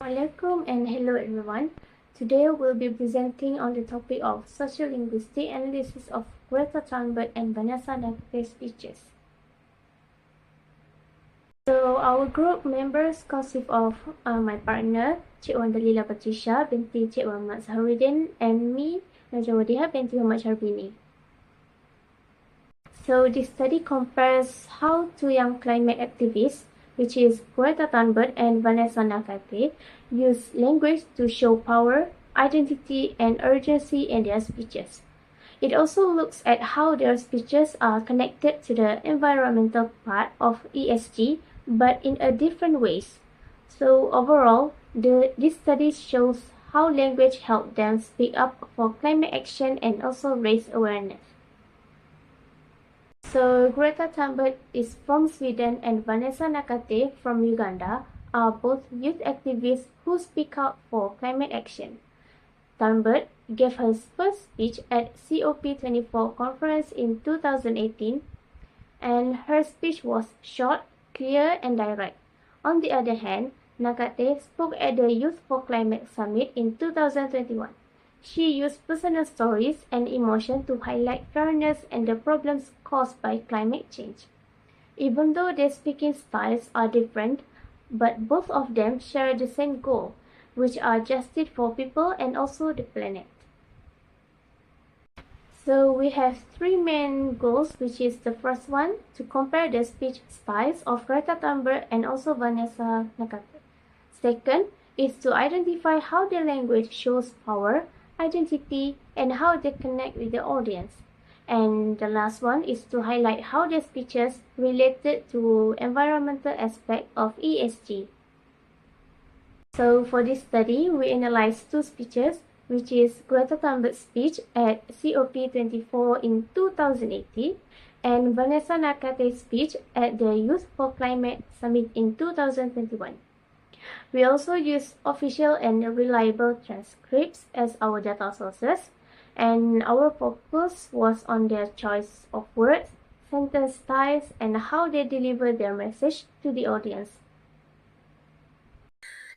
Assalamualaikum and hello everyone. Today we'll be presenting on the topic of sociolinguistic analysis of Greta Thunberg and Vanessa Nakate's speeches. So our group members consist of my partner, Cik Wan DALILA BATRISYIA, Binti Cik Muhammad SAHARUDDIN, and me, Najwa Wadhihah, Binti Muhammad SHARBINI. So this study compares how two young climate activists, which is Greta Thunberg and Vanessa Nakate, use language to show power, identity, and urgency in their speeches. It also looks at how their speeches are connected to the environmental part of ESG, but in a different ways. So overall, this study shows how language helped them speak up for climate action and also raise awareness. So Greta Thunberg is from Sweden and Vanessa Nakate from Uganda are both youth activists who speak out for climate action. Thunberg gave her first speech at COP24 conference in 2018, and her speech was short, clear, and direct. On the other hand, Nakate spoke at the Youth for Climate Summit in 2021. She used personal stories and emotion to highlight fairness and the problems caused by climate change. Even though their speaking styles are different, but both of them share the same goal, which are justice for people and also the planet. So we have three main goals, which is the first one, to compare the speech styles of Greta Thunberg and also Vanessa Nakate. Second is to identify how their language shows power, identity, and how they connect with the audience. And the last one is to highlight how their speeches related to environmental aspect of ESG. So for this study, we analyzed two speeches, which is Greta Thunberg's speech at COP24 in 2018 and Vanessa Nakate's speech at the Youth for Climate Summit in 2021. We also use official and reliable transcripts as our data sources, and our focus was on their choice of words, sentence styles, and how they deliver their message to the audience.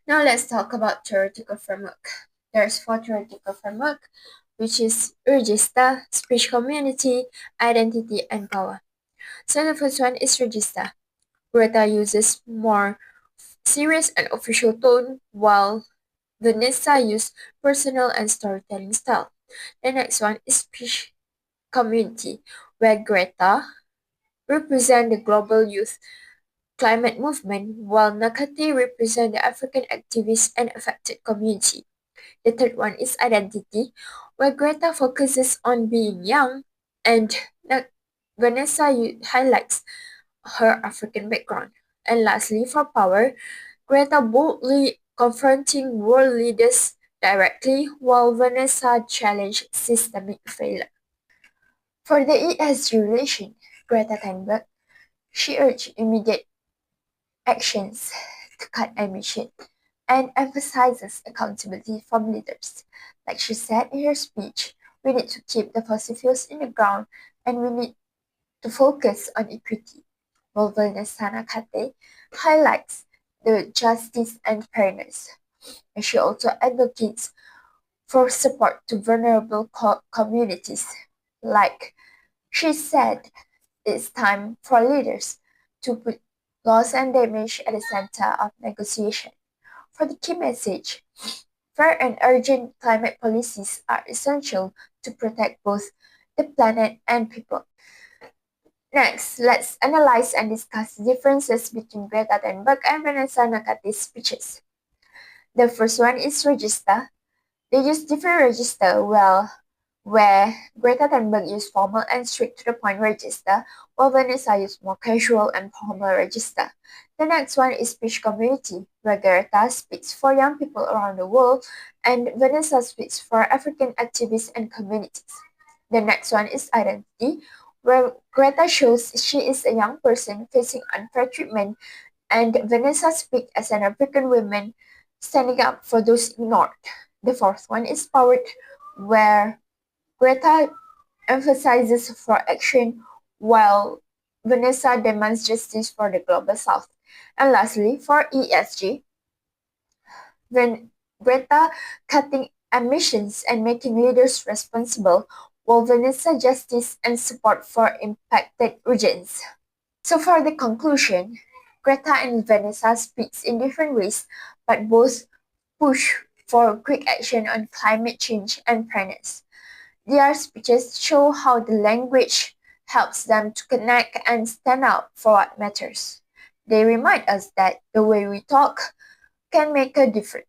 Now let's talk about theoretical framework. There's four theoretical framework, which is regista, speech community, identity, and power. So the first one is regista. Greta uses more serious and official tone, while Vanessa uses personal and storytelling style. The next one is speech community, where Greta represents the global youth climate movement, while Nakate represents the African activists and affected community. The third one is identity, where Greta focuses on being young, and Vanessa highlights her African background. And lastly, for power, Greta boldly confronting world leaders directly, while Vanessa challenged systemic failure. For the ESG relation, Greta Thunberg, she urged immediate actions to cut emission and emphasizes accountability from leaders. Like she said in her speech, we need to keep the fossil fuels in the ground and we need to focus on equity. While Vanessa Nakate highlights the justice and fairness. And she also advocates for support to vulnerable communities. Like she said, it's time for leaders to put loss and damage at the center of negotiation. For the key message, fair and urgent climate policies are essential to protect both the planet and people. Next, let's analyze and discuss differences between Greta Thunberg and Vanessa Nakate's speeches. The first one is regista. They use different register where Greta Thunberg used formal and strict to the point register, while Vanessa used more casual and formal register. The next one is speech community, where Greta speaks for young people around the world, and Vanessa speaks for African activists and communities. The next one is identity, where Greta shows she is a young person facing unfair treatment, and Vanessa speaks as an African woman standing up for those ignored. The fourth one is powered, where Greta emphasizes for action while Vanessa demands justice for the global south. And lastly, for ESG, when Greta cutting emissions and making leaders responsible, while Vanessa justice and support for impacted regions. So for the conclusion, Greta and Vanessa speaks in different ways, but both push for quick action on climate change and fairness. Their speeches show how the language helps them to connect and stand up for what matters. They remind us that the way we talk can make a difference.